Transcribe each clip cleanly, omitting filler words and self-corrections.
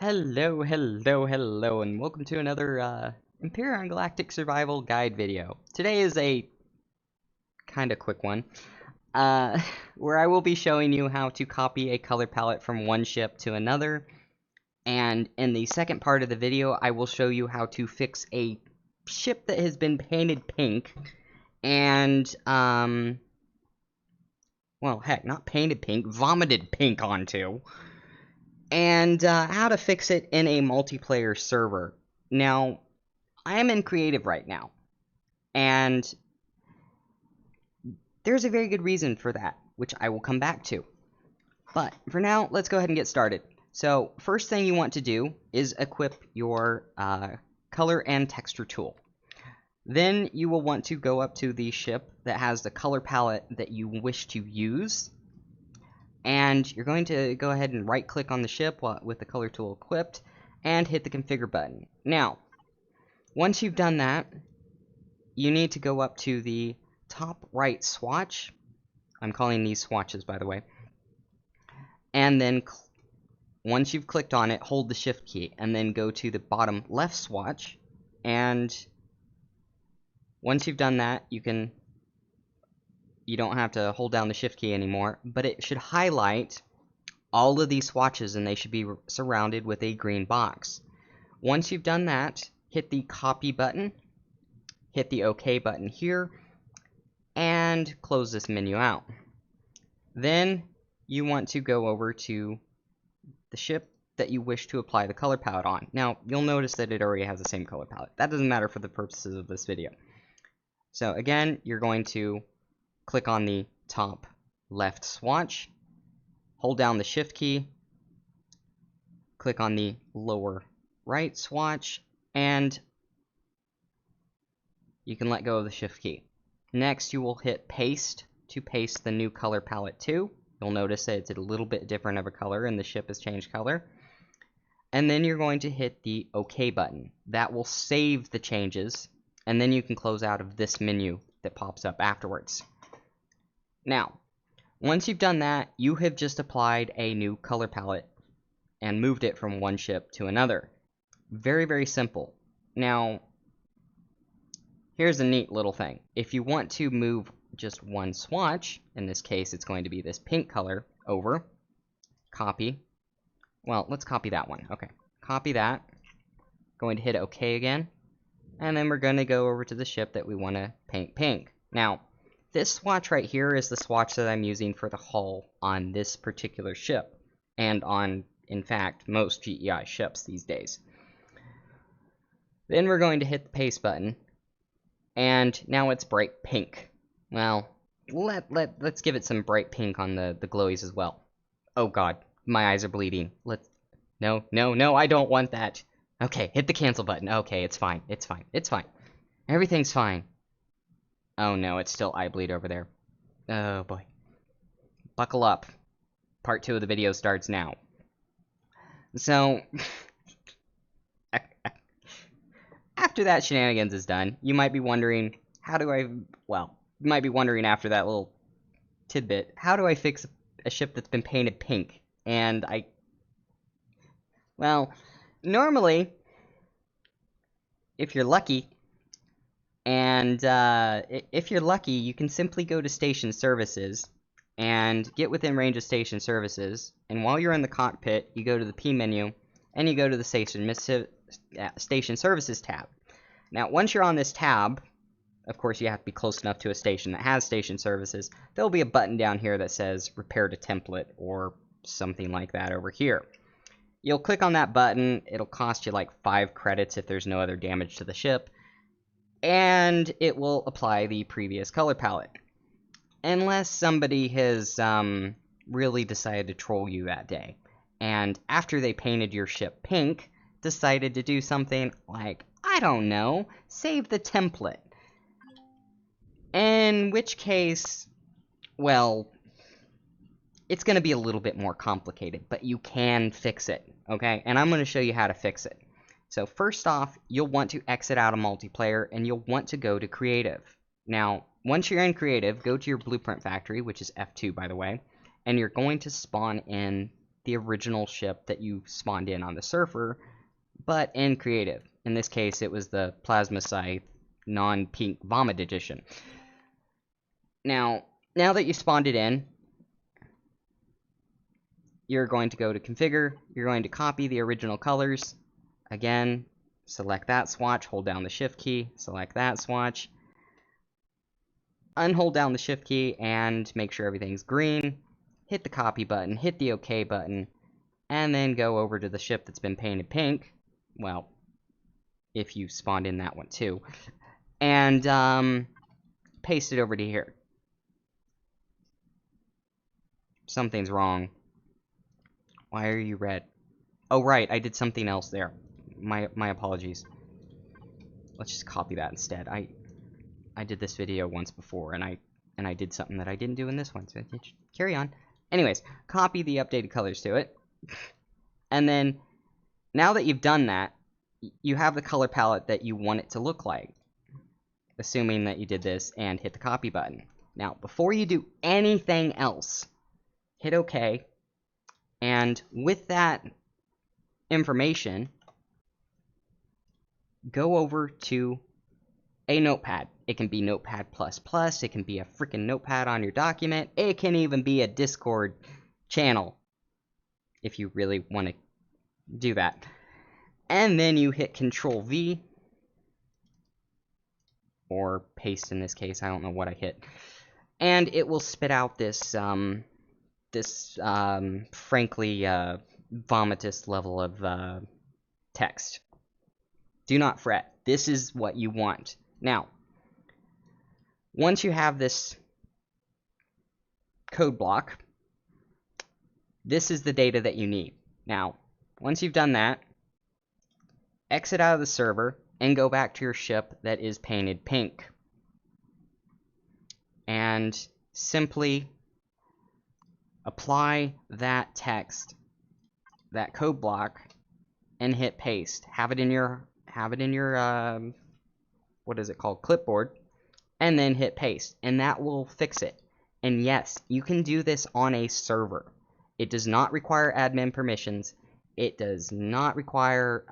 Hello, hello, hello, and welcome to another Imperial Galactic Survival Guide video. Today is a kind of quick one, where I will be showing you how to copy a color palette from one ship to another, and in the second part of the video, I will show you how to fix a ship that has been painted pink, and, well, heck, not painted pink, vomited pink onto. And how to fix it in a multiplayer server. Now, I am in creative right now, and there's a very good reason for that, which I will come back to. But for now, let's go ahead and get started. So, first thing you want to do is equip your color and texture tool. Then you will want to go up to the ship that has the color palette that you wish to use. And you're going to go ahead and right click on the ship with the color tool equipped and hit the configure button. Now, once you've done that, you need to go up to the top right swatch. I'm calling these swatches, by the way. And then once you've clicked on it, hold the shift key and then go to the bottom left swatch. And once you've done that, you don't have to hold down the shift key anymore, but it should highlight all of these swatches and they should be surrounded with a green box. Once you've done that, hit the copy button, hit the OK button here, and close this menu out. Then you want to go over to the ship that you wish to apply the color palette on. Now, you'll notice that it already has the same color palette. That doesn't matter for the purposes of this video. So again, you're going to click on the top left swatch, hold down the shift key, click on the lower right swatch, and you can let go of the shift key. Next, you will hit paste to paste the new color palette to. You'll notice that it's a little bit different of a color and the ship has changed color. And then you're going to hit the OK button. That will save the changes, and then you can close out of this menu that pops up afterwards. Now, once you've done that, you have just applied a new color palette and moved it from one ship to another. Very, very simple. Now, here's a neat little thing. If you want to move just one swatch, in this case it's going to be this pink color, over, copy. Well, let's copy that one. Okay, copy that. Going to hit OK again. And then we're going to go over to the ship that we want to paint pink. Now, this swatch right here is the swatch that I'm using for the hull on this particular ship, and on, in fact, most GEI ships these days. Then we're going to hit the paste button, and now it's bright pink. Well, let's give it some bright pink on the glowies as well. Oh god, my eyes are bleeding. No, I don't want that. Okay, hit the cancel button. Okay, it's fine. Everything's fine. Oh no, it's still eye bleed over there. Oh boy. Buckle up. Part 2 of the video starts now. So, after that shenanigans is done, you might be wondering, you might be wondering after that little tidbit, how do I fix a ship that's been painted pink? And well, normally, if you're lucky, you can simply go to Station Services and get within range of Station Services, and while you're in the cockpit, you go to the P menu, and you go to the Station Services tab. Now, once you're on this tab, of course you have to be close enough to a station that has Station Services. There'll be a button down here that says Repair to Template, or something like that over here. You'll click on that button, it'll cost you like 5 credits if there's no other damage to the ship, and it will apply the previous color palette. Unless somebody has really decided to troll you that day, and after they painted your ship pink, decided to do something like, I don't know, save the template. In which case, well, it's going to be a little bit more complicated, but you can fix it, okay? And I'm going to show you how to fix it. So first off, you'll want to exit out of multiplayer, and you'll want to go to creative. Now, once you're in creative, go to your blueprint factory, which is F2 by the way, and you're going to spawn in the original ship that you spawned in on the server, but in creative. In this case, it was the Plasma Scythe non-pink Vomit Edition. Now that you spawned it in, you're going to go to Configure, you're going to copy the original colors. Again, select that swatch, hold down the Shift key, select that swatch, unhold down the Shift key, and make sure everything's green. Hit the copy button, hit the OK button, and then go over to the ship that's been painted pink. Well, if you spawned in that one too. And paste it over to here. Something's wrong. Why are you red? Oh, right, I did something else there. My apologies. Let's just copy that instead. I did this video once before, and I did something that I didn't do in this one, so carry on. Anyways, copy the updated colors to it. And then, now that you've done that, you have the color palette that you want it to look like. Assuming that you did this and hit the copy button. Now, before you do anything else, hit OK. And with that information, go over to a notepad. It can be Notepad++, it can be a freaking notepad on your document, it can even be a Discord channel, if you really want to do that. And then you hit Control-V, or paste in this case, I don't know what I hit, and it will spit out this, frankly, vomitous level of text. Do not fret. This is what you want. Now, once you have this code block, this is the data that you need. Now, once you've done that, exit out of the server and go back to your ship that is painted pink. And simply apply that text, that code block, and hit paste. Have it in your what is it called, clipboard, and then hit paste, and that will fix it. And yes, you can do this on a server. It does not require admin permissions. It does not require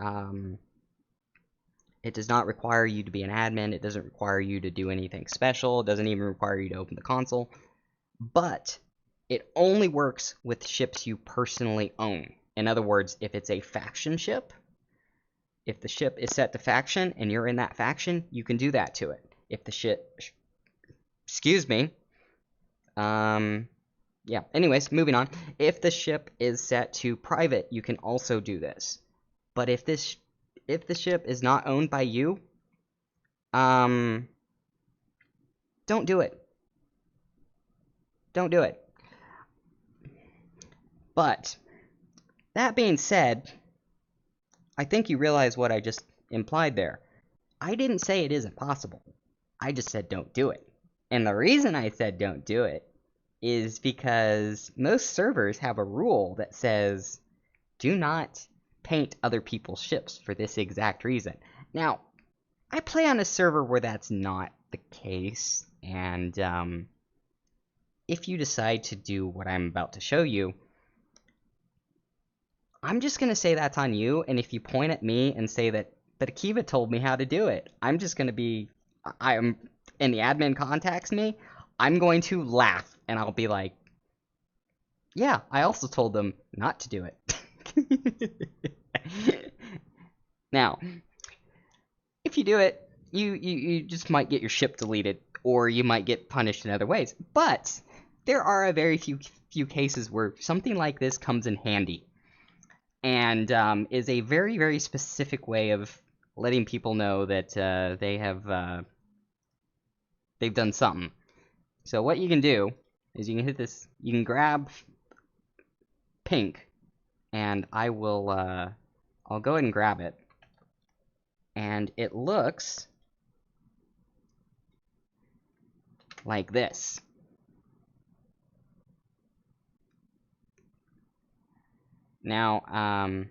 you to be an admin. It doesn't require you to do anything special. It doesn't even require you to open the console. But it only works with ships you personally own. In other words, if it's a faction ship, if the ship is set to faction and you're in that faction, you can do that to it. If the ship, excuse me, yeah, anyways, moving on. If the ship is set to private, you can also do this. But if the ship is not owned by you, don't do it. Don't do it. But, that being said, I think you realize what I just implied there. I didn't say it isn't possible. I just said don't do it. And the reason I said don't do it is because most servers have a rule that says do not paint other people's ships for this exact reason. Now, I play on a server where that's not the case, and if you decide to do what I'm about to show you, I'm just going to say that's on you, and if you point at me and say that, but Akiva told me how to do it, I'm just going to be, and the admin contacts me, I'm going to laugh, and I'll be like, yeah, I also told them not to do it. Now, if you do it, you just might get your ship deleted, or you might get punished in other ways. But there are a very few cases where something like this comes in handy, and is a very, very specific way of letting people know that they've done something. So what you can do is you can hit this. You can grab pink, and I'll go ahead and grab it, and it looks like this. Now,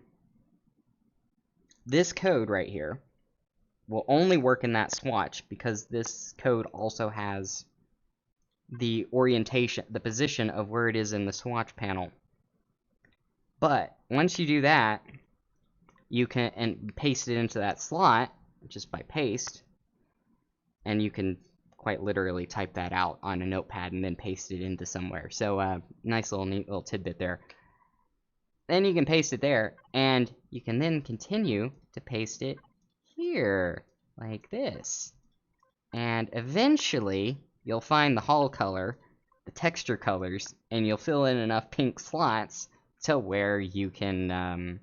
this code right here will only work in that swatch because this code also has the orientation, the position of where it is in the swatch panel. But once you do that, you can and paste it into that slot just by paste, and you can quite literally type that out on a notepad and then paste it into somewhere. So nice little neat little tidbit there. Then you can paste it there, and you can then continue to paste it here, like this. And eventually, you'll find the hull color, the texture colors, and you'll fill in enough pink slots to where you can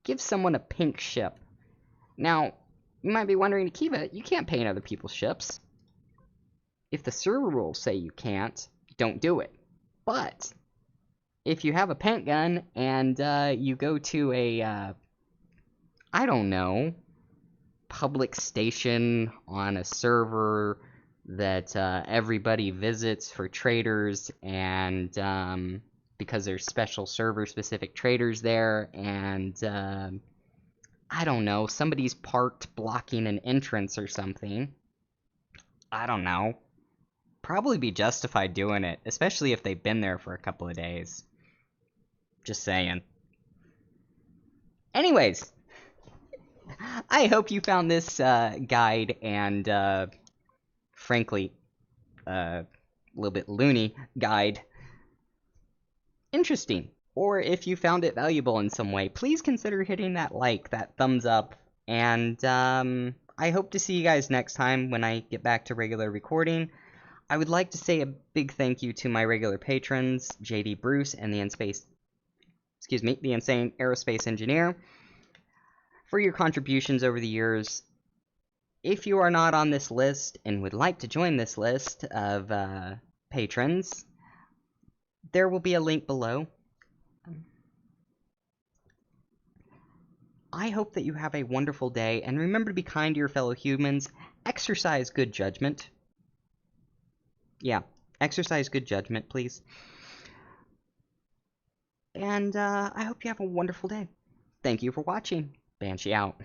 give someone a pink ship. Now, you might be wondering, Akiva, you can't paint other people's ships. If the server rules say you can't, don't do it. But if you have a paint gun and you go to a, I don't know, public station on a server that everybody visits for traders, and because there's special server-specific traders there, and I don't know, somebody's parked blocking an entrance or something. I don't know. Probably be justified doing it, especially if they've been there for a couple of days. Just saying. Anyways, I hope you found this guide and, frankly, a little bit loony guide interesting. Or if you found it valuable in some way, please consider hitting that like, that thumbs up, and I hope to see you guys next time when I get back to regular recording. I would like to say a big thank you to my regular patrons, JD Bruce and the Insane Aerospace Engineer, for your contributions over the years. If you are not on this list and would like to join this list of patrons, there will be a link below. I hope that you have a wonderful day, and remember to be kind to your fellow humans. Exercise good judgment. Yeah, exercise good judgment, please. And I hope you have a wonderful day. Thank you for watching. Banshee out.